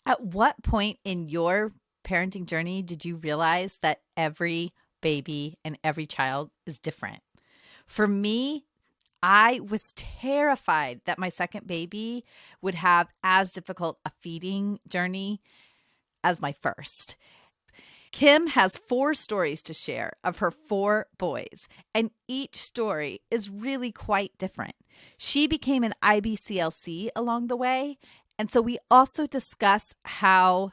At what point in your parenting journey did you realize that every baby and every child is different? For me, I was terrified that my second baby would have as difficult a feeding journey as my first. Kim has 4 stories to share of her 4 boys, and each story is really quite different. She became an IBCLC along the way, and so we also discuss how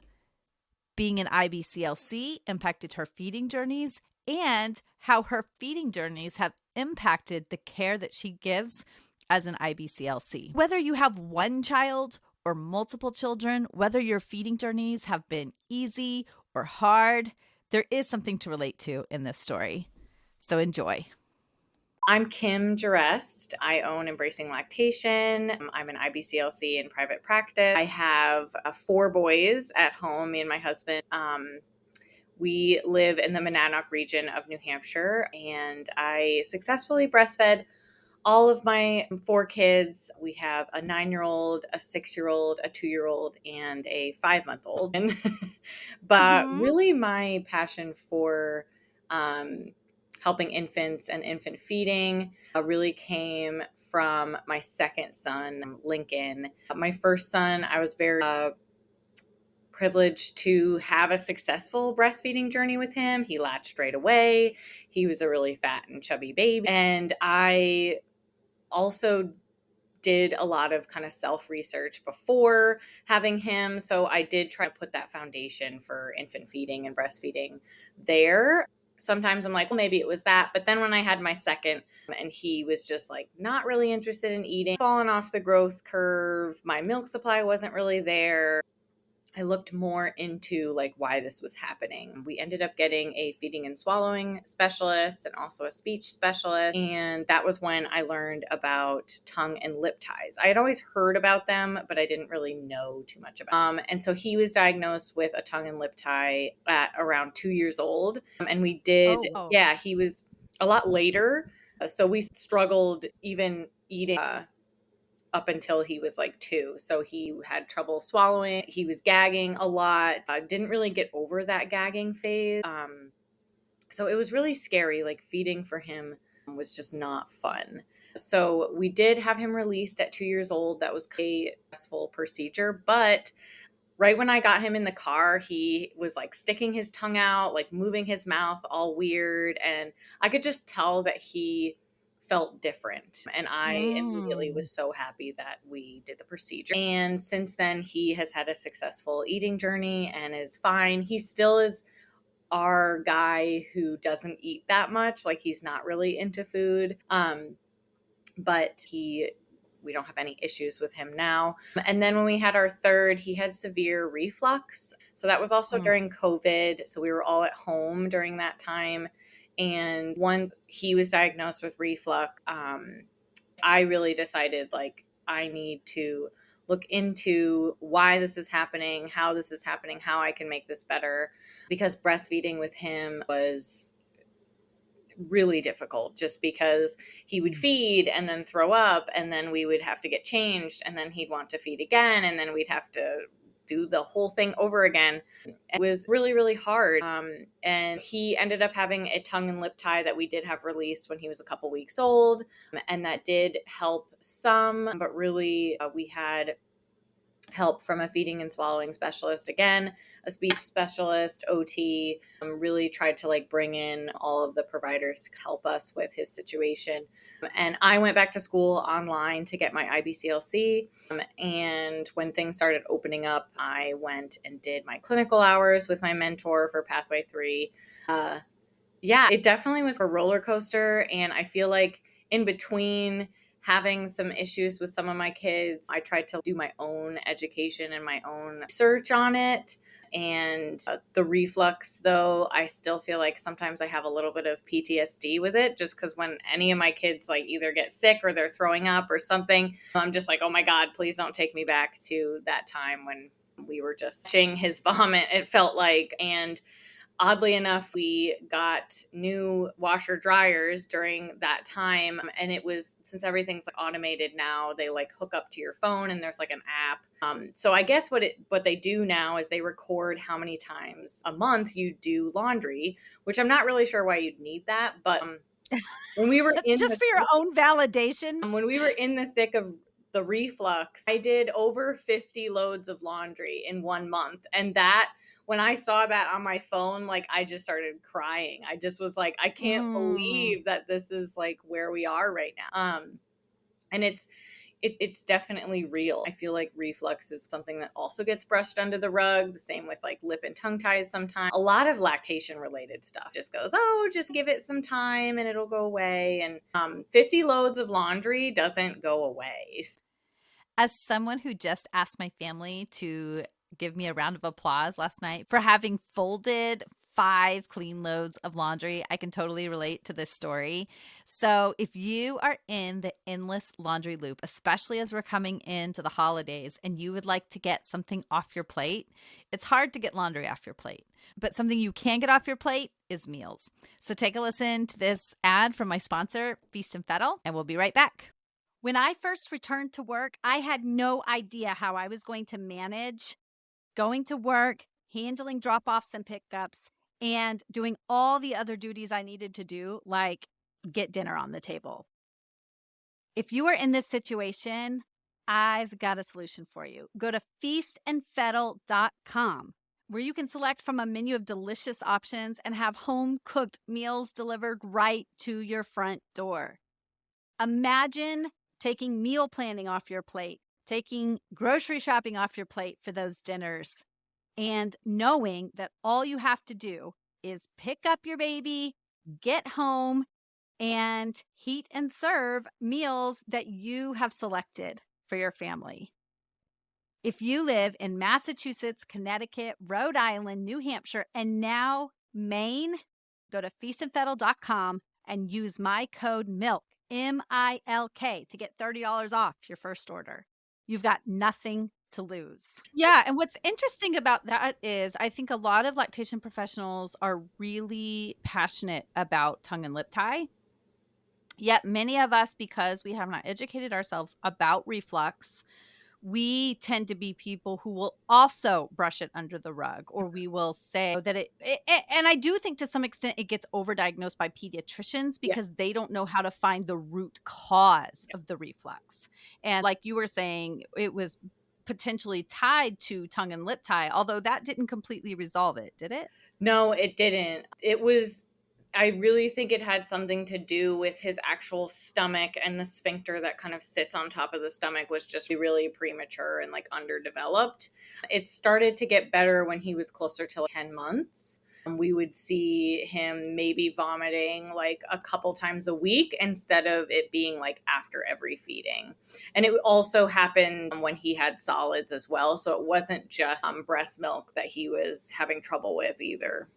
being an IBCLC impacted her feeding journeys and how her feeding journeys have impacted the care that she gives as an IBCLC. Whether you have one child or multiple children, whether your feeding journeys have been easy or hard, there is something to relate to in this story. So enjoy. I'm Kim Jarest. I own Embracing Lactation. I'm an IBCLC in private practice. I have 4 boys at home, me and my husband. We live in the Monadnock region of New Hampshire, and I successfully breastfed all of my 4 kids. We have a 9-year-old, a 6-year-old, a 2-year-old, and a 5-month-old. But really my passion for helping infants and infant feeding really came from my second son, Lincoln. My first son, I was very privileged to have a successful breastfeeding journey with him. He latched right away. He was a really fat and chubby baby. And I also did a lot of kind of self-research before having him. So I did try to put that foundation for infant feeding and breastfeeding there. Sometimes I'm like, well, maybe it was that. But then when I had my second and he was just like not really interested in eating, fallen off the growth curve, my milk supply wasn't really there, I looked more into like why this was happening. We ended up getting a feeding and swallowing specialist and also a speech specialist. And that was when I learned about tongue and lip ties. I had always heard about them, but I didn't really know too much about them. And so he was diagnosed with a tongue and lip tie at around 2 years old. And we did, he was a lot later. So we struggled even eating up until he was like 2. So he had trouble swallowing. He was gagging a lot. Didn't really get over that gagging phase. So it was really scary. Like feeding for him was just not fun. So we did have him released at 2 years old. That was a stressful procedure. But right when I got him in the car, he was like sticking his tongue out, like moving his mouth all weird. And I could just tell that he felt different. And I immediately was so happy that we did the procedure. And since then, he has had a successful eating journey and is fine. He still is our guy who doesn't eat that much. Like he's not really into food. But we don't have any issues with him now. And then when we had our third, he had severe reflux. So that was also during COVID. So we were all at home during that time. And when he was diagnosed with reflux, I really decided like I need to look into why this is happening, how this is happening, how I can make this better. Because breastfeeding with him was really difficult just because he would feed and then throw up and then we would have to get changed and then he'd want to feed again and then we'd have to do the whole thing over again. It was really, really hard. And he ended up having a tongue and lip tie that we did have released when he was a couple weeks old. And that did help some, but really we had help from a feeding and swallowing specialist, again, a speech specialist, OT, really tried to like bring in all of the providers to help us with his situation. And I went back to school online to get my IBCLC. And when things started opening up, I went and did my clinical hours with my mentor for Pathway 3. It definitely was a roller coaster. And I feel like in between having some issues with some of my kids, I tried to do my own education and my own research on it. And the reflux, though, I still feel like sometimes I have a little bit of PTSD with it, just because when any of my kids like either get sick or they're throwing up or something, I'm just like, oh my God, please don't take me back to that time when we were just watching his vomit, it felt like. And Oddly enough, we got new washer dryers during that time. And it was, since everything's like automated now, they like hook up to your phone and there's like an app. So I guess what they do now is they record how many times a month you do laundry, which I'm not really sure why you'd need that. But when we were in Just for your own validation. when we were in the thick of the reflux, I did over 50 loads of laundry in 1 month. And that, when I saw that on my phone, like I just started crying. I just was like, I can't believe that this is like where we are right now. And it's definitely real. I feel like reflux is something that also gets brushed under the rug. The same with like lip and tongue ties sometimes. A lot of lactation related stuff just goes, oh, just give it some time and it'll go away. And 50 loads of laundry doesn't go away. As someone who just asked my family to give me a round of applause last night for having folded 5 clean loads of laundry, I can totally relate to this story. So, if you are in the endless laundry loop, especially as we're coming into the holidays and you would like to get something off your plate, it's hard to get laundry off your plate. But something you can get off your plate is meals. So, take a listen to this ad from my sponsor, Feast and Fettle, and we'll be right back. When I first returned to work, I had no idea how I was going to manage going to work, handling drop-offs and pickups, and doing all the other duties I needed to do, like get dinner on the table. If you are in this situation, I've got a solution for you. Go to feastandfettle.com, where you can select from a menu of delicious options and have home-cooked meals delivered right to your front door. Imagine taking meal planning off your plate, taking grocery shopping off your plate for those dinners, and knowing that all you have to do is pick up your baby, get home, and heat and serve meals that you have selected for your family. If you live in Massachusetts, Connecticut, Rhode Island, New Hampshire, and now Maine, go to feastandfettle.com and use my code MILK, M-I-L-K, to get $30 off your first order. You've got nothing to lose. Yeah, and what's interesting about that is I think a lot of lactation professionals are really passionate about tongue and lip tie. Yet many of us, because we have not educated ourselves about reflux, we tend to be people who will also brush it under the rug, or we will say that and I do think to some extent it gets overdiagnosed by pediatricians because they don't know how to find the root cause of the reflux. And like you were saying, it was potentially tied to tongue and lip tie, although that didn't completely resolve it, did it? No, it didn't. I really think it had something to do with his actual stomach, and the sphincter that kind of sits on top of the stomach was just really premature and like underdeveloped. It started to get better when he was closer to like 10 months. We would see him maybe vomiting like a couple times a week instead of it being like after every feeding. And it also happened when he had solids as well. So it wasn't just breast milk that he was having trouble with either.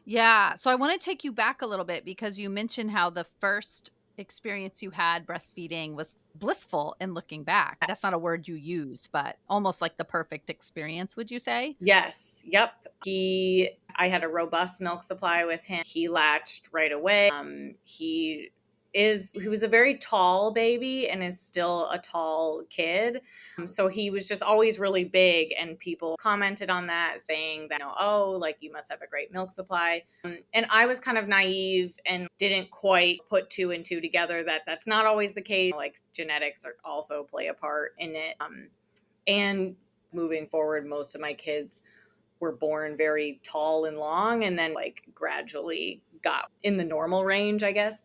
Yeah. So I want to take you back a little bit because you mentioned how the first experience you had breastfeeding was blissful in looking back. That's not a word you used, but almost like the perfect experience, would you say? Yes. Yep. I had a robust milk supply with him. He latched right away. He was a very tall baby and is still a tall kid. So he was just always really big, and people commented on that saying that, oh, like you must have a great milk supply. And I was kind of naive and didn't quite put 2 and 2 together that that's not always the case. Like genetics also play a part in it. And moving forward, most of my kids were born very tall and long, and then like gradually got in the normal range, I guess.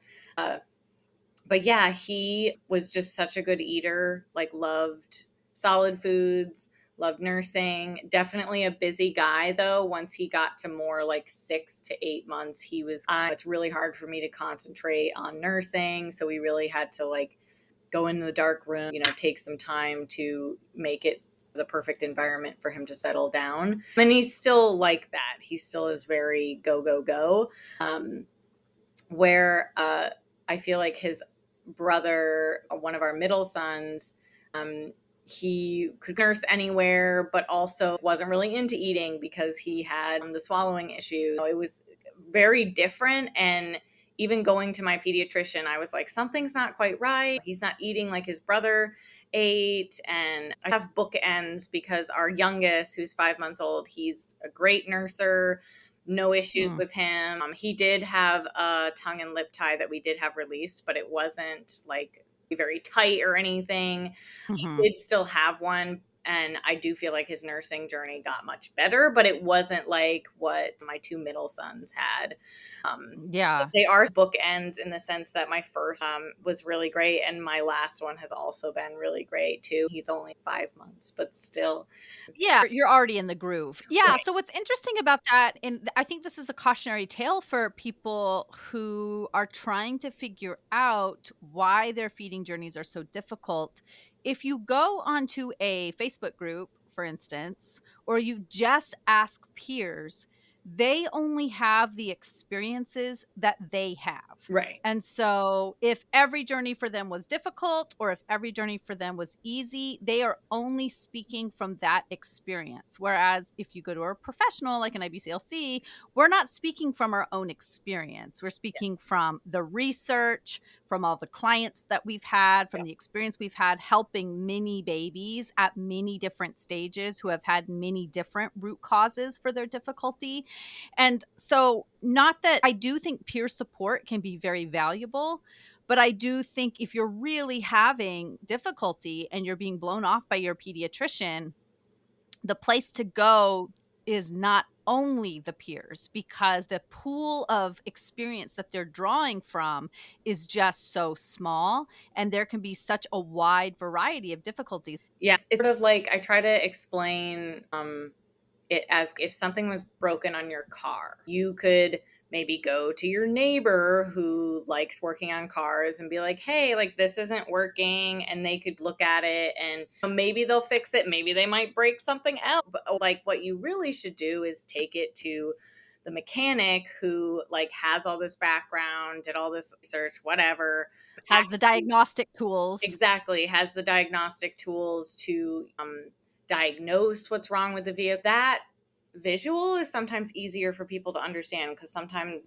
But yeah, he was just such a good eater, like loved solid foods, loved nursing. Definitely a busy guy though. Once he got to more like 6 to 8 months, it's really hard for me to concentrate on nursing. So we really had to like go into the dark room, take some time to make it the perfect environment for him to settle down. And he's still like that. He still is very go, go, go. Where I feel like his brother, one of our middle sons, He could nurse anywhere, but also wasn't really into eating because he had the swallowing issue. It was very different. And even going to my pediatrician, I was like, something's not quite right. He's not eating like his brother ate. And I have bookends because our youngest, who's 5 months old, he's a great nurser. No issues Mm. with him. He did have a tongue and lip tie that we did have released, but it wasn't like very tight or anything. He Hmm. did still have one, and I do feel like his nursing journey got much better, but it wasn't like what my two middle sons had. But Yeah. they are bookends in the sense that my first was really great, and my last one has also been really great too. He's only 5 months, but still. Yeah, you're already in the groove. Yeah, Right. so what's interesting about that, and I think this is a cautionary tale for people who are trying to figure out why their feeding journeys are so difficult. If you go onto a Facebook group, for instance, or you just ask peers, they only have the experiences that they have. Right. And so, if every journey for them was difficult or if every journey for them was easy, they are only speaking from that experience. Whereas if you go to a professional like an IBCLC, we're not speaking from our own experience. We're speaking Yes. from the research, from all the clients that we've had, from Yep. the experience we've had helping many babies at many different stages who have had many different root causes for their difficulty. And so, not that I do think peer support can be very valuable, but I do think if you're really having difficulty and you're being blown off by your pediatrician, the place to go is not only the peers, because the pool of experience that they're drawing from is just so small, and there can be such a wide variety of difficulties. Yes, it's sort of like I try to explain it as if something was broken on your car. You could maybe go to your neighbor who likes working on cars and be like, hey, like this isn't working. And they could look at it and maybe they'll fix it. Maybe they might break something else. But like what you really should do is take it to the mechanic who like has all this background, did all this research, whatever. Has the diagnostic tools. Exactly, has the diagnostic tools to diagnose what's wrong with the vehicle. That visual is sometimes easier for people to understand because sometimes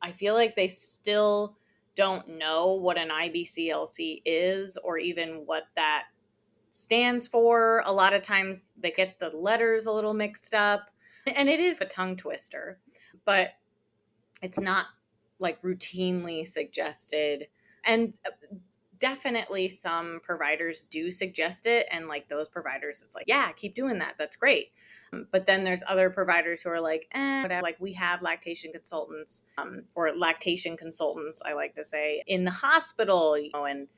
I feel like they still don't know what an IBCLC is or even what that stands for. A lot of times they get the letters a little mixed up, and it is a tongue twister, but it's not like routinely suggested. And definitely some providers do suggest it, and like those providers it's like, yeah, keep doing that, that's great. But then there's other providers who are like, whatever. Like we have lactation consultants, or lactation consultants I like to say, in the hospital, and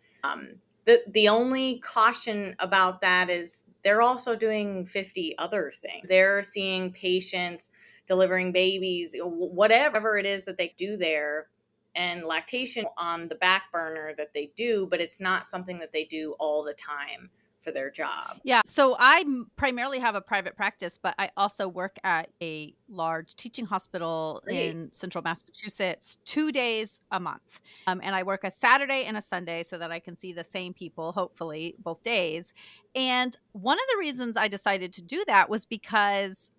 the only caution about that is they're also doing 50 other things. They're seeing patients, delivering babies, whatever it is that they do there, and lactation on the back burner that they do, but it's not something that they do all the time for their job. Yeah. So I primarily have a private practice, but I also work at a large teaching hospital Great. in central Massachusetts 2 days a month. And I work a Saturday and a Sunday so that I can see the same people, hopefully, both days. And one of the reasons I decided to do that was because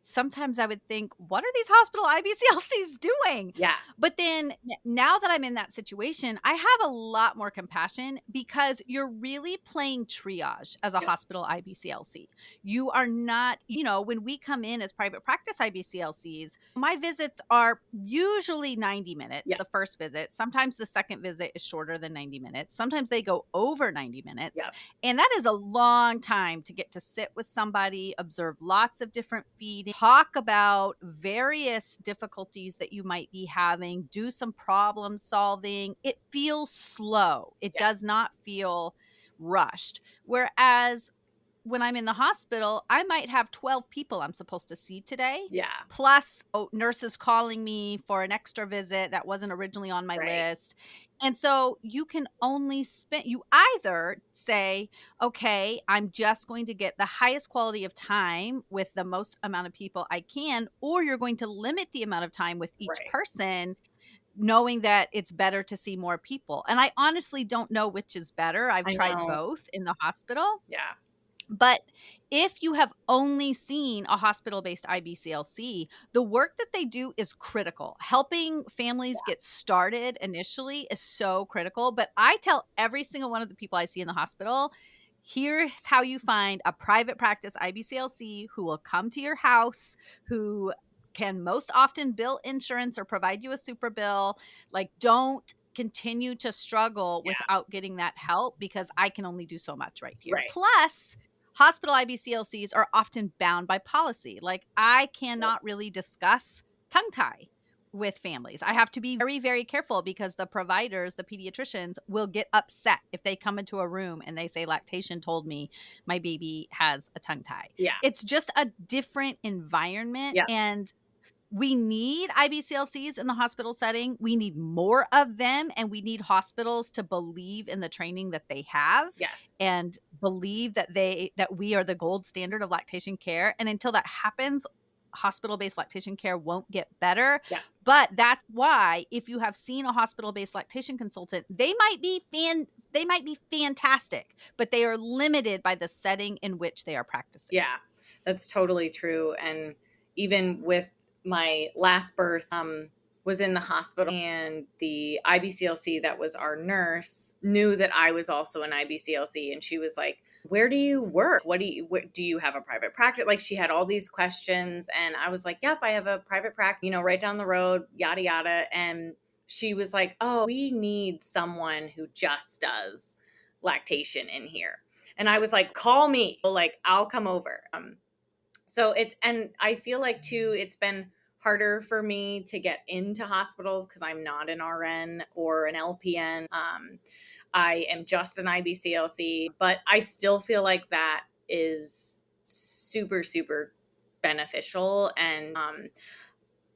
sometimes I would think, what are these hospital IBCLCs doing? Yeah. But then now that I'm in that situation, I have a lot more compassion because you're really playing triage as a Yep. hospital IBCLC. You are not, when we come in as private practice IBCLCs, my visits are usually 90 minutes, Yep. the first visit. Sometimes the second visit is shorter than 90 minutes. Sometimes they go over 90 minutes. Yep. And that is a long time to get to sit with somebody, observe lots of different feeding, talk about various difficulties that you might be having, do some problem solving. It feels slow. It Yeah. does not feel rushed. Whereas when I'm in the hospital, I might have 12 people I'm supposed to see today, Yeah. plus nurses calling me for an extra visit that wasn't originally on my Right. list. And so you can only you either say, okay, I'm just going to get the highest quality of time with the most amount of people I can, or you're going to limit the amount of time with each Right. person knowing that it's better to see more people. And I honestly don't know which is better. I've I tried know. both in the hospital. Yeah. But if you have only seen a hospital based IBCLC, the work that they do is critical. Helping families get started initially is so critical. But I tell every single one of the people I see in the hospital, here's how you find a private practice IBCLC who will come to your house, who can most often bill insurance or provide you a super bill. Like, don't continue to struggle Yeah. without getting that help, because I can only do so much right here. Right. Plus, hospital IBCLCs are often bound by policy. Like, I Yep. cannot really discuss tongue tie with families. I have to be very, very careful, because the providers, the pediatricians, will get upset if they come into a room and they say, lactation told me my baby has a tongue tie. Yeah. It's just a different environment. Yeah. And we need IBCLCs in the hospital setting. We need more of them, and we need hospitals to believe in the training that they have Yes. and believe that we are the gold standard of lactation care. And until that happens, hospital-based lactation care won't get better. Yeah. But that's why, if you have seen a hospital-based lactation consultant, they might be fantastic, but they are limited by the setting in which they are practicing. Yeah. That's totally true. And even with my last birth, was in the hospital, and the IBCLC that was our nurse knew that I was also an IBCLC, and she was like, "Where do you work? Do you have a private practice?" Like, she had all these questions, and I was like, "Yep, I have a private practice, right down the road, yada yada." And she was like, "Oh, we need someone who just does lactation in here." And I was like, "Call me, like, I'll come over." So and I feel like too, it's been harder for me to get into hospitals because I'm not an RN or an LPN. I am just an IBCLC, but I still feel like that is super, super beneficial. And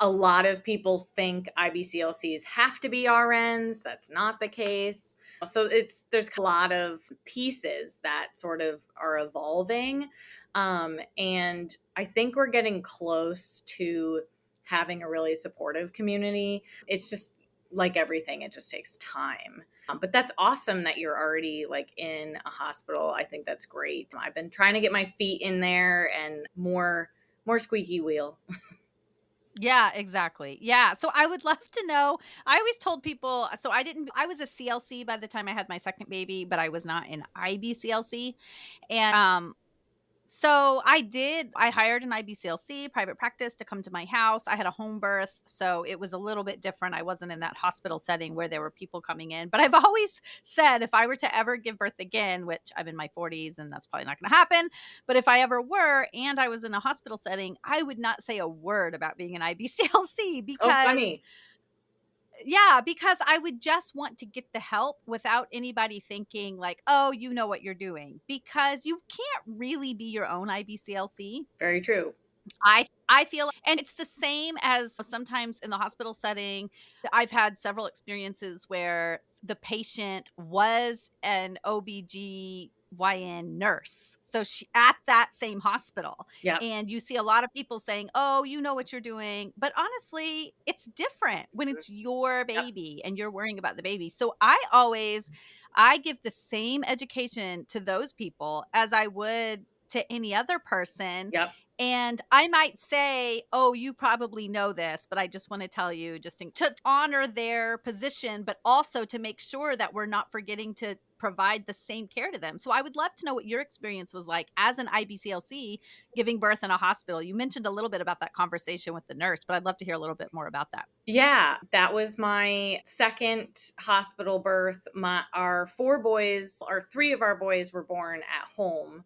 a lot of people think IBCLCs have to be RNs. That's not the case. So there's a lot of pieces that sort of are evolving. And I think we're getting close to having a really supportive community. It's just like everything, it just takes time. But that's awesome that you're already like in a hospital. I think that's great. I've been trying to get my feet in there and more squeaky wheel. Yeah, exactly. Yeah. So I would love to know. I always told people, so I was a CLC by the time I had my second baby, but I was not an IBCLC. And so I hired an IBCLC private practice to come to my house. I had a home birth, so it was a little bit different. I wasn't in that hospital setting where there were people coming in. But I've always said, if I were to ever give birth again, which I'm in my 40s and that's probably not going to happen, but if I ever were and I was in a hospital setting, I would not say a word about being an IBCLC, Oh, because funny. because I would just want to get the help without anybody thinking like, oh, you know what you're doing, because you can't really be your own IBCLC. Very true. I feel, and it's the same as sometimes in the hospital setting. I've had several experiences where the patient was an OBGYN nurse. So she at that same hospital. Yeah. And you see a lot of people saying, "Oh, you know what you're doing." But honestly, it's different when it's your Yep. baby and you're worrying about the baby. So I give the same education to those people as I would to any other person. Yep. And I might say, "Oh, you probably know this, but I just want to tell you, to honor their position, but also to make sure that we're not forgetting to provide the same care to them." So I would love to know what your experience was like as an IBCLC giving birth in a hospital. You mentioned a little bit about that conversation with the nurse, but I'd love to hear a little bit more about that. Yeah, that was my second hospital birth. Our four boys, or three of our boys, were born at home.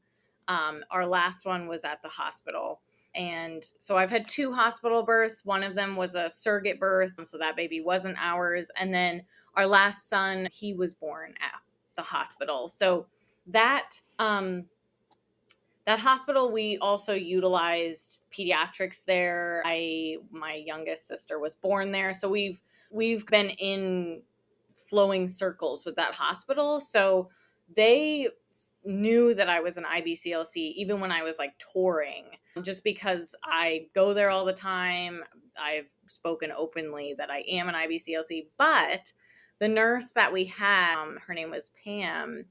Our last one was at the hospital. And so I've had two hospital births. One of them was a surrogate birth, so that baby wasn't ours. And then our last son, he was born at the hospital. So that that hospital, we also utilized pediatrics there. My youngest sister was born there, so we've been in flowing circles with that hospital. So they knew that I was an IBCLC even when I was like touring, just because I go there all the time. I've spoken openly that I am an IBCLC, but the nurse that we had, her name was Pam.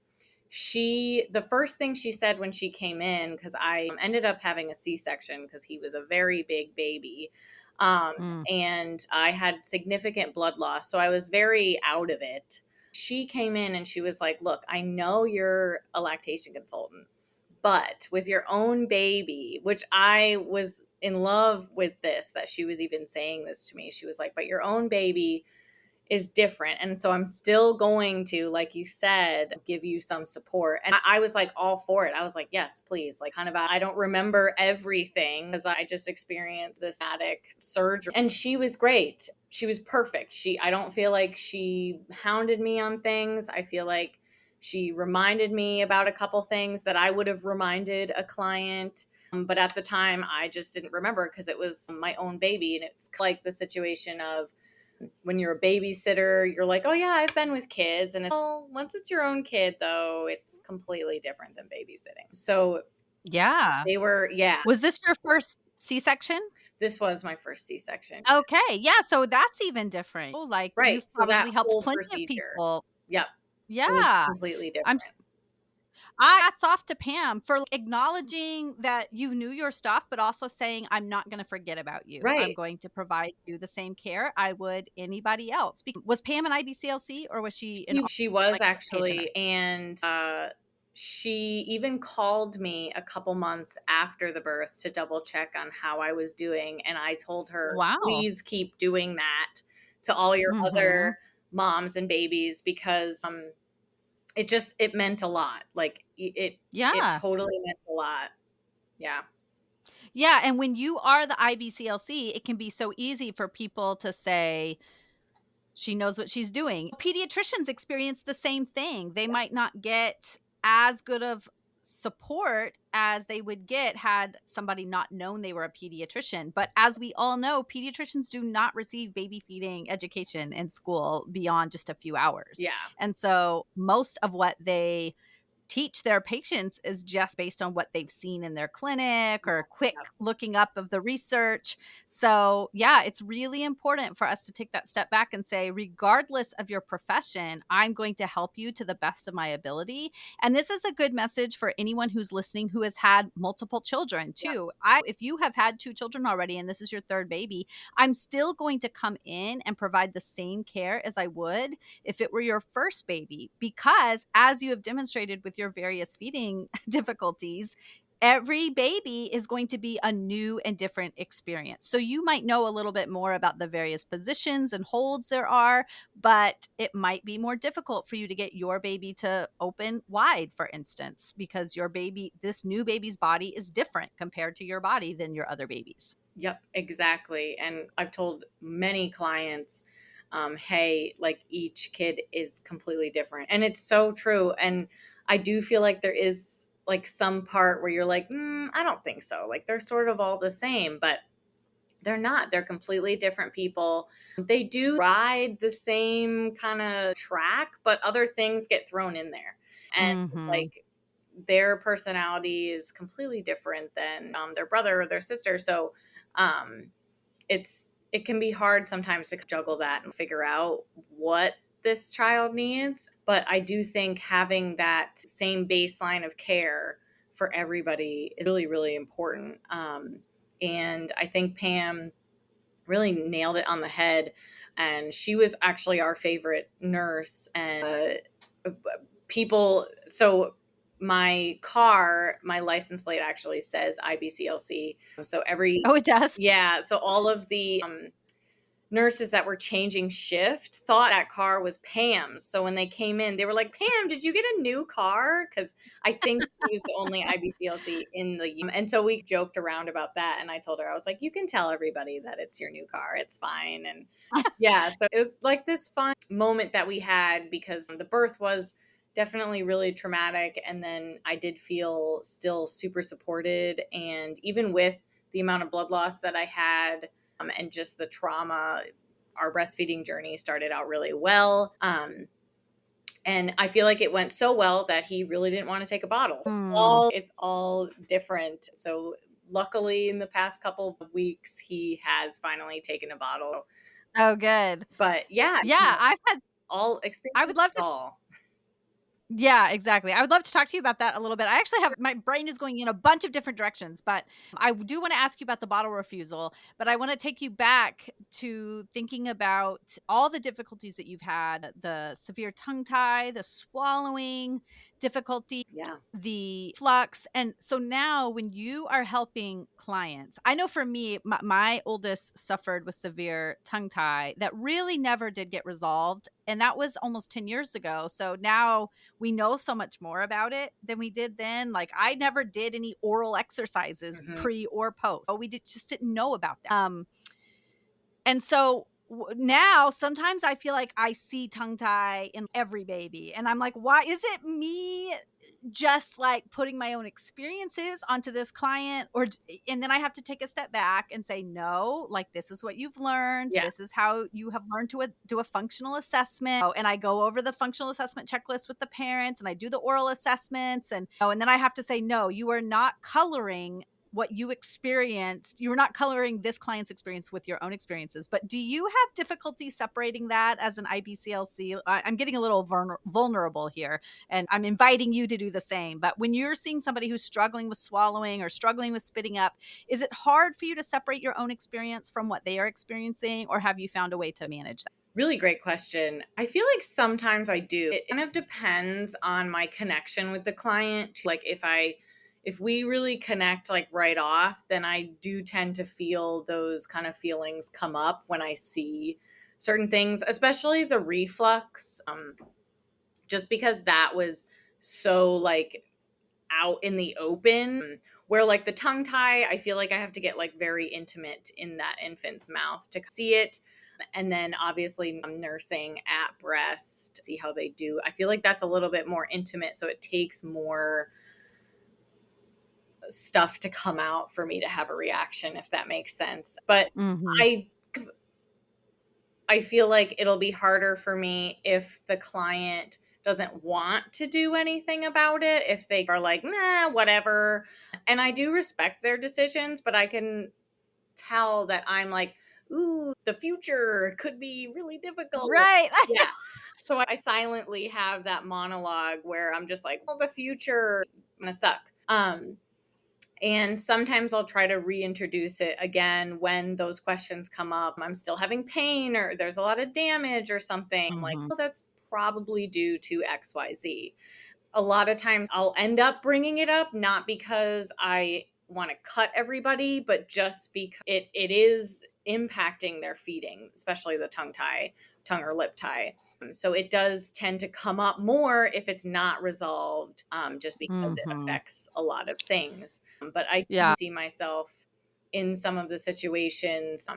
The first thing she said when she came in, because I ended up having a C-section because he was a very big baby. Um, Mm. and I had significant blood loss. So I was very out of it. She came in and she was like, look, I know you're a lactation consultant, but with your own baby, which I was in love with this, that she was even saying this to me. She was like, but your own baby is different. And so I'm still going to, like you said, give you some support. And I was like all for it. I was like, yes, please. Like kind of, I don't remember everything because I just experienced this traumatic surgery. And she was great. She was perfect. I don't feel like she hounded me on things. I feel like she reminded me about a couple things that I would have reminded a client. But at the time, I just didn't remember because it was my own baby. And it's like the situation of, when you're a babysitter, you're like, oh yeah, I've been with kids. And once it's your own kid, though, it's completely different than babysitting. So Yeah. they were, yeah, Was this your first C-section? this was my first C-section. Okay. Yeah. So that's even different. Oh, like Right. you've So that probably helped whole plenty of procedure, people. yep, it was Yeah. completely I'm different. hats off to Pam for acknowledging that you knew your stuff, but also saying, I'm not going to forget about you. I'm Right. going to provide you the same care I would anybody else. Was Pam an IBCLC or was she an She was like patient nurse? actually, and she even called me a couple months after the birth to double check on how I was doing. And I told her, Wow. please keep doing that to all your Mm-hmm. other moms and babies, because it meant a lot. Like it Yeah. totally meant a lot. Yeah. Yeah. And when you are the IBCLC, it can be so easy for people to say, she knows what she's doing. Pediatricians experience the same thing. They might not get as good of support as they would get had somebody not known they were a pediatrician. But as we all know, pediatricians do not receive baby feeding education in school beyond just a few hours. Yeah. And so most of what they teach their patients is just based on what they've seen in their clinic or quick Yep. looking up of the research. So, yeah, it's really important for us to take that step back and say, regardless of your profession, I'm going to help you to the best of my ability. And this is a good message for anyone who's listening who has had multiple children, Yep. too. If you have had 2 children already and this is your third baby, I'm still going to come in and provide the same care as I would if it were your first baby, because as you have demonstrated with your various feeding difficulties, every baby is going to be a new and different experience. So you might know a little bit more about the various positions and holds there are, but it might be more difficult for you to get your baby to open wide, for instance, because this new baby's body is different compared to your body than your other babies. Yep, exactly. And I've told many clients, hey, like each kid is completely different. And it's so true. And I do feel like there is like some part where you're like, I don't think so. Like they're sort of all the same, but they're not. They're completely different people. They do ride the same kind of track, but other things get thrown in there. And Mhm. like their personality is completely different than their brother or their sister. So um, it can be hard sometimes to juggle that and figure out what this child needs. But I do think having that same baseline of care for everybody is really, really important. And I think Pam really nailed it on the head. And she was actually our favorite nurse. And people, so my license plate actually says IBCLC. So Oh, it does? yeah, so all of the nurses that were changing shift thought that car was Pam's. So when they came in, they were like, Pam, did you get a new car? Because I think she was the only IBCLC in the, and so we joked around about that. And I told her, I was like, you can tell everybody that it's your new car. It's fine. And yeah, so it was like this fun moment that we had because the birth was definitely really traumatic. And then I did feel still super supported. And even with the amount of blood loss that I had, and just the trauma, our breastfeeding journey started out really well. And I feel like it went so well that he really didn't want to take a bottle. Mm. It's all different. So luckily in the past couple of weeks, he has finally taken a bottle. Oh, good. But yeah, Yeah, all I experience would love it to. all. Yeah, exactly. I would love to talk to you about that a little bit. I actually have my brain is going in a bunch of different directions, but I do want to ask you about the bottle refusal, but I want to take you back to thinking about all the difficulties that you've had, the severe tongue tie, the swallowing difficulty, Yeah. the flux. And so now when you are helping clients, I know for me, my oldest suffered with severe tongue tie that really never did get resolved. And that was almost 10 years ago. So now we know so much more about it than we did then. Like I never did any oral exercises Mhm. pre or post. So we just didn't know about that. And so now sometimes I feel like I see tongue tie in every baby. And I'm like, why is it me just like putting my own experiences onto this client? And then I have to take a step back and say, no, like this is what you've learned. Yeah. This is how you have learned to do a functional assessment. Oh, and I go over the functional assessment checklist with the parents and I do the oral assessments. And then I have to say, no, you are not coloring what you experienced. You're not coloring this client's experience with your own experiences. But do you have difficulty separating that as an IBCLC? I'm getting a little vulnerable here, and I'm inviting you to do the same. But when you're seeing somebody who's struggling with swallowing or struggling with spitting up, is it hard for you to separate your own experience from what they are experiencing, or have you found a way to manage that? Really great question. I feel like sometimes I do. It kind of depends on my connection with the client. Like if we really connect like right off, then I do tend to feel those kind of feelings come up when I see certain things, especially the reflux. Just because that was so like out in the open, where like the tongue tie, I feel like I have to get like very intimate in that infant's mouth to see it. And then obviously I'm nursing at breast, see how they do. I feel like that's a little bit more intimate, so it takes more stuff to come out for me to have a reaction, if that makes sense. But Mm-hmm. I I feel like it'll be harder for me if the client doesn't want to do anything about it, if they are like, nah, whatever. And I do respect their decisions, but I can tell that I'm like, ooh, the future could be really difficult. Right. Yeah. So I silently have that monologue where I'm just like, well, the future gonna suck. And sometimes I'll try to reintroduce it again when those questions come up. I'm still having pain or there's a lot of damage or something. I'm like, Mm-hmm. well, that's probably due to XYZ. A lot of times I'll end up bringing it up, not because I want to cut everybody, but just because it is impacting their feeding, especially the tongue or lip tie. So it does tend to come up more if it's not resolved, just because it Mm-hmm. affects a lot of things. But I do Yeah. see myself in some of the situations.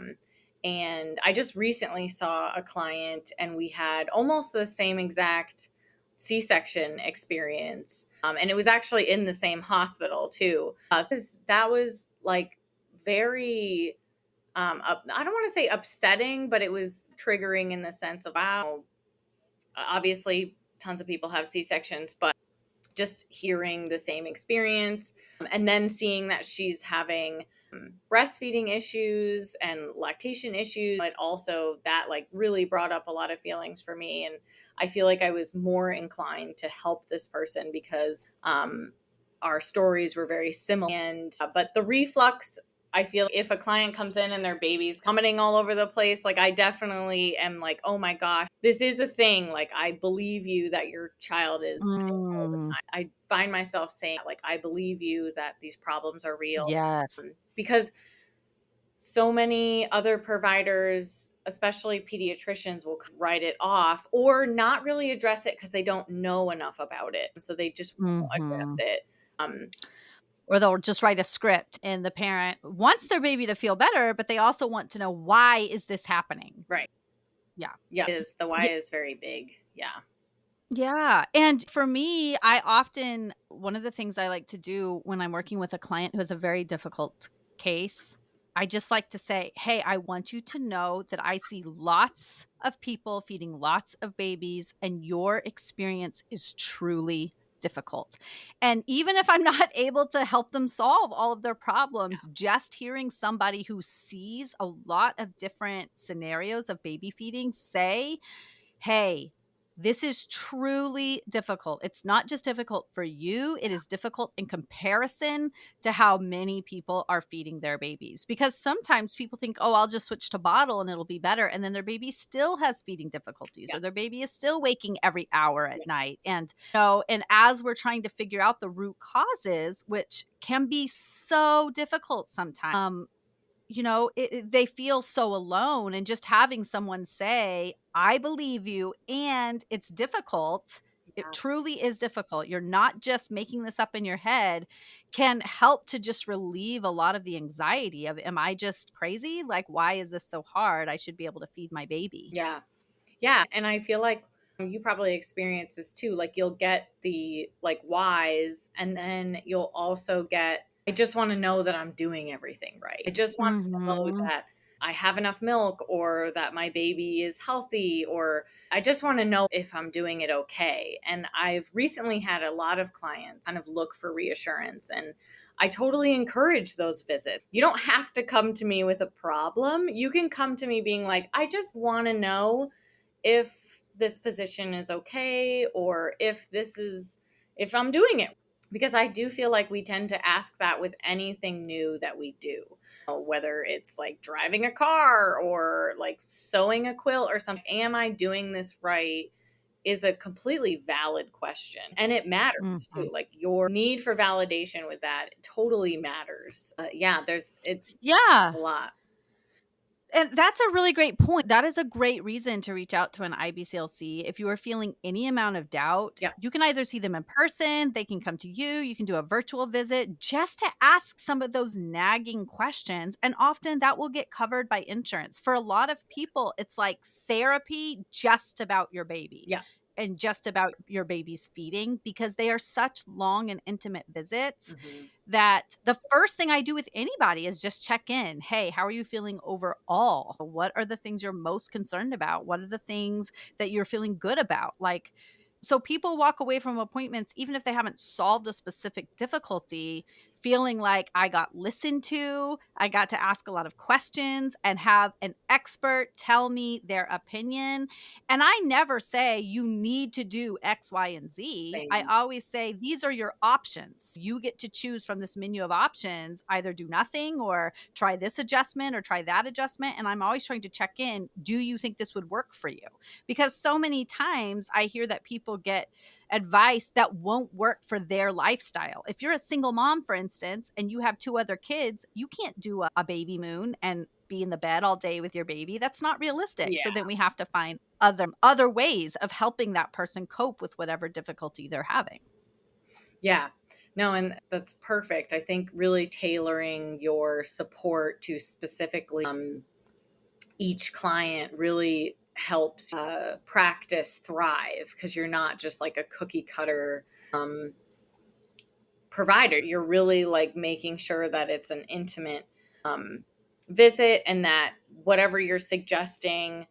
And I just recently saw a client, and we had almost the same exact C-section experience. And it was actually in the same hospital too. So that was like very, I don't want to say upsetting, but it was triggering in the sense of, wow, obviously tons of people have C-sections, but just hearing the same experience, and then seeing that she's having breastfeeding issues and lactation issues, it also that like really brought up a lot of feelings for me. And I feel like I was more inclined to help this person because our stories were very similar. And but the reflux, I feel if a client comes in and their baby's vomiting all over the place, like I definitely am like, oh my gosh, this is a thing. Like I believe you that your child is all the Mm. time. I find myself saying, like, I believe you that these problems are real. Yes. Because so many other providers, especially pediatricians, will write it off or not really address it because they don't know enough about it. So they just won't address Mm-hmm. it. Um, Or they'll just write a script and the parent wants their baby to feel better, but they also want to know, why is this happening? right. Yeah. Yeah. Is the why is very big. Yeah. Yeah. And for me, one of the things I like to do when I'm working with a client who has a very difficult case, I just like to say, hey, I want you to know that I see lots of people feeding lots of babies, and your experience is truly difficult. And even if I'm not able to help them solve all of their problems, just hearing somebody who sees a lot of different scenarios of baby feeding say, hey, this is truly difficult. It's not just difficult for you, it is difficult in comparison to how many people are feeding their babies. Because sometimes people think, oh, I'll just switch to bottle and it'll be better. And then their baby still has feeding difficulties, Yeah. or their baby is still waking every hour at Yeah. night. And, and as we're trying to figure out the root causes, which can be so difficult sometimes, they feel so alone, and just having someone say, I believe you, and it's difficult. It Yeah. truly is difficult. You're not just making this up in your head, can help to just relieve a lot of the anxiety of, am I just crazy? Like, why is this so hard? I should be able to feed my baby. Yeah. Yeah. And I feel like you probably experience this too. Like you'll get the like whys, and then you'll also get, I just want to know that I'm doing everything right. I just want to know Mhm. that I have enough milk, or that my baby is healthy, or I just want to know if I'm doing it okay. And I've recently had a lot of clients kind of look for reassurance, and I totally encourage those visits. You don't have to come to me with a problem. You can come to me being like, I just want to know if this position is okay, or if I'm doing it. Because I do feel like we tend to ask that with anything new that we do, whether it's like driving a car or like sewing a quilt or something. Am I doing this right? Is a completely valid question. And it matters too. Mhm. Like your need for validation with that totally matters. Yeah, it's Yeah. a lot. And that's a really great point. That is a great reason to reach out to an IBCLC. If you are feeling any amount of doubt, Yep. you can either see them in person, they can come to you can do a virtual visit just to ask some of those nagging questions. And often that will get covered by insurance. For a lot of people, it's like therapy just about your baby Yeah. and just about your baby's feeding, because they are such long and intimate visits Hmm. that the first thing I do with anybody is just check in. Hey, how are you feeling overall? What are the things you're most concerned about? What are the things that you're feeling good about? Like, so people walk away from appointments, even if they haven't solved a specific difficulty, feeling like I got listened to, I got to ask a lot of questions and have an expert tell me their opinion. And I never say you need to do X, Y, and Z. I Same. always say these are your options. You get to choose from this menu of options, either do nothing or try this adjustment or try that adjustment. And I'm always trying to check in, do you think this would work for you? Because so many times I hear that people get advice that won't work for their lifestyle. If you're a single mom, for instance, and you have two other kids, you can't do a baby moon and be in the bed all day with your baby. That's not realistic. Yeah. So then we have to find other ways of helping that person cope with whatever difficulty they're having. Yeah. No, and that's perfect. I think really tailoring your support to specifically each client really helps practice thrive, because you're not just like a cookie cutter provider. You're really like making sure that it's an intimate um, visit, and that whatever you're suggesting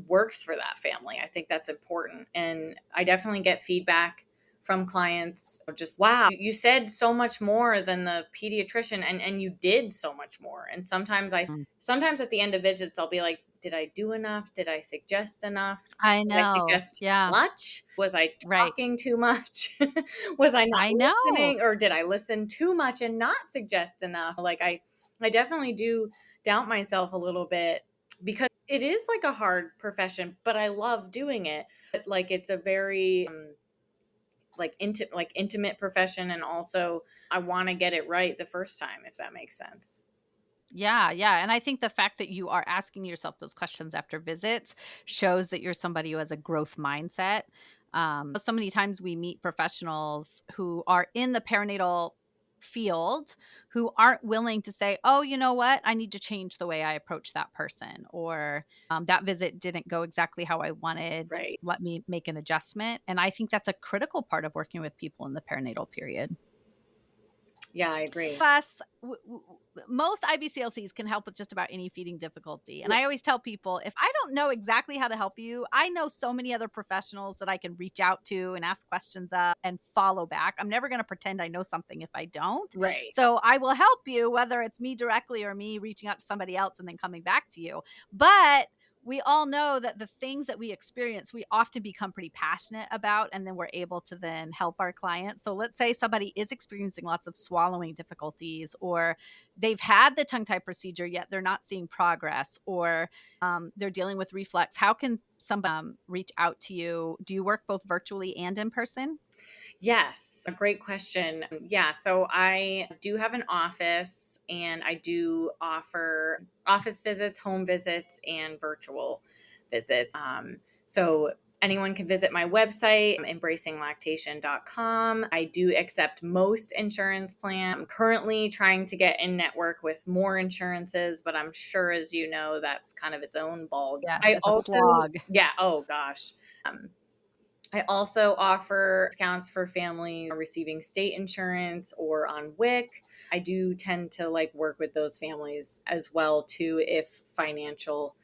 works for that family. I think that's important. And I definitely get feedback from clients of just, wow, you said so much more than the pediatrician, and you did so much more. And Mm. sometimes at the end of visits, I'll be like, did I do enough? Did I suggest enough? I Did I know. suggest too Yeah. much? Was I Right. talking too much? Was I not I know. listening, or did I listen too much and not suggest enough? Like I definitely do doubt myself a little bit, because it is like a hard profession, but I love doing it. But like it's a very like intimate profession, and also I want to get it right the first time, if that makes sense. Yeah, yeah. And I think the fact that you are asking yourself those questions after visits shows that you're somebody who has a growth mindset. So many times we meet professionals who are in the perinatal field who aren't willing to say, oh, you know what? I need to change the way I approach that person, or that visit didn't go exactly how I wanted. Right. Let me make an adjustment. And I think that's a critical part of working with people in the perinatal period. Yeah, I agree. Us most IBCLCs can help with just about any feeding difficulty. And I always tell people, if I don't know exactly how to help you, I know so many other professionals that I can reach out to and ask questions of and follow back. I'm never going to pretend I know something if I don't. Right. So I will help you, whether it's me directly or me reaching out to somebody else and then coming back to you. But we all know that the things that we experience, we often become pretty passionate about, and then we're able to then help our clients. So let's say somebody is experiencing lots of swallowing difficulties, or they've had the tongue tie procedure, yet they're not seeing progress, or they're dealing with reflux. How can somebody reach out to you? Do you work both virtually and in person? Yes, a great question. Yeah, so I do have an office and I do offer office visits, home visits, and virtual visits. So anyone can visit my website, embracinglactation.com. I do accept most insurance plans. I'm currently trying to get in network with more insurances, but I'm sure, as you know, that's kind of its own ball. Yes, I it's a also, slog. yeah, oh gosh. Um, I also offer discounts for families receiving state insurance or on WIC. I do tend to like work with those families as well too if financial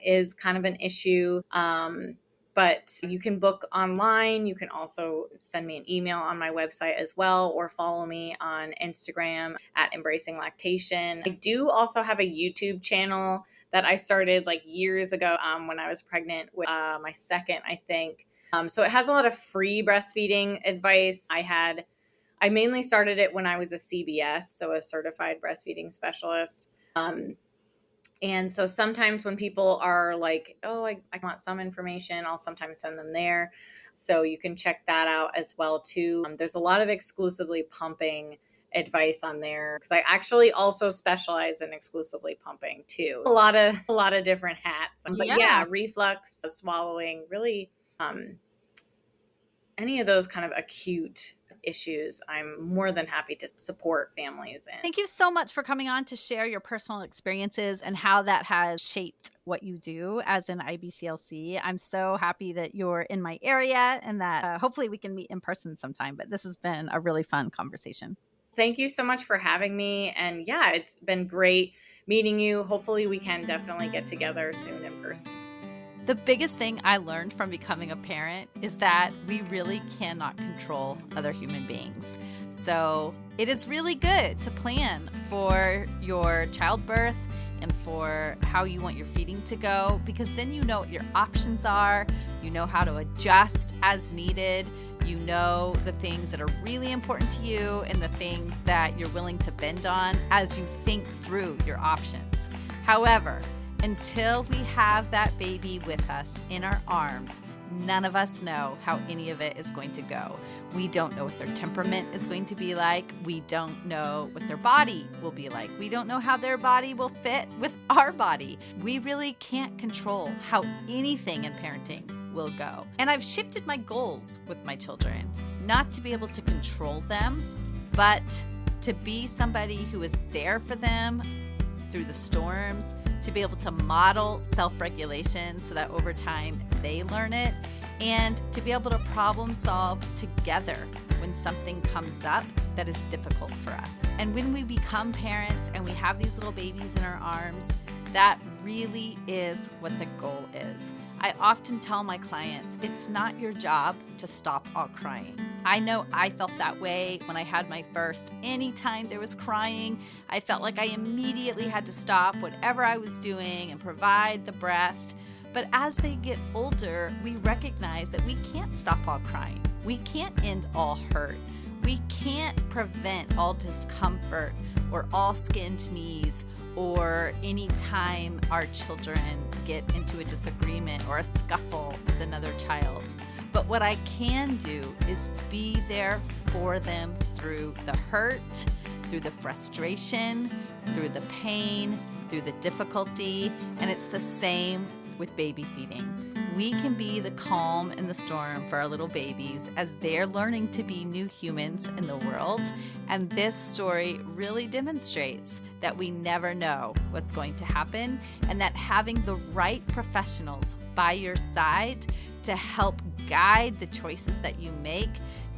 is kind of an issue. But you can book online. You can also send me an email on my website as well, or follow me on Instagram at Embracing Lactation. I do also have a YouTube channel that I started like years ago when I was pregnant with my second, I think. So it has a lot of free breastfeeding advice. I mainly started it when I was a CBS, so a certified breastfeeding specialist. And so sometimes when people are like, oh, I want some information, I'll sometimes send them there. So you can check that out as well too. There's a lot of exclusively pumping advice on there because I actually also specialize in exclusively pumping too. A lot of different hats. But yeah, reflux, swallowing, really any of those kind of acute issues, I'm more than happy to support families in. Thank you so much for coming on to share your personal experiences and how that has shaped what you do as an IBCLC. I'm so happy that you're in my area and that hopefully we can meet in person sometime. But this has been a really fun conversation. Thank you so much for having me. And yeah, it's been great meeting you. Hopefully we can definitely get together soon in person. The biggest thing I learned from becoming a parent is that we really cannot control other human beings. So it is really good to plan for your childbirth and for how you want your feeding to go, because then you know what your options are, you know how to adjust as needed, you know the things that are really important to you and the things that you're willing to bend on as you think through your options. However, until we have that baby with us in our arms, none of us know how any of it is going to go. We don't know what their temperament is going to be like. We don't know what their body will be like. We don't know how their body will fit with our body. We really can't control how anything in parenting will go. And I've shifted my goals with my children, not to be able to control them, but to be somebody who is there for them through the storms, to be able to model self-regulation so that over time they learn it, and to be able to problem solve together when something comes up that is difficult for us. And when we become parents and we have these little babies in our arms, that really is what the goal is. I often tell my clients, it's not your job to stop all crying. I know I felt that way when I had my first. Anytime there was crying, I felt like I immediately had to stop whatever I was doing and provide the breast. But as they get older, we recognize that we can't stop all crying. We can't end all hurt. We can't prevent all discomfort or all skinned knees or any time our children get into a disagreement or a scuffle with another child. But what I can do is be there for them through the hurt, through the frustration, through the pain, through the difficulty, and it's the same with baby feeding. We can be the calm in the storm for our little babies as they're learning to be new humans in the world. And this story really demonstrates that we never know what's going to happen, and that having the right professionals by your side to help guide the choices that you make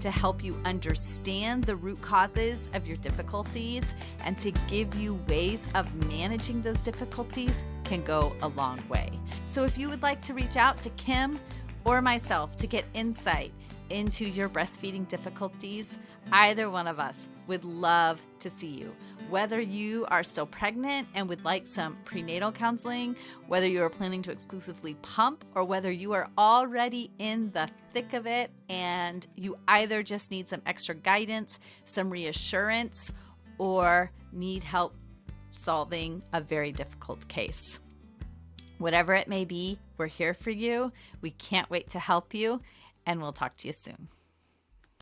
to help you understand the root causes of your difficulties and to give you ways of managing those difficulties can go a long way. So if you would like to reach out to Kim or myself to get insight into your breastfeeding difficulties, either one of us would love to see you. Whether you are still pregnant and would like some prenatal counseling, whether you are planning to exclusively pump, or whether you are already in the thick of it and you either just need some extra guidance, some reassurance, or need help solving a very difficult case. Whatever it may be, we're here for you. We can't wait to help you, and we'll talk to you soon.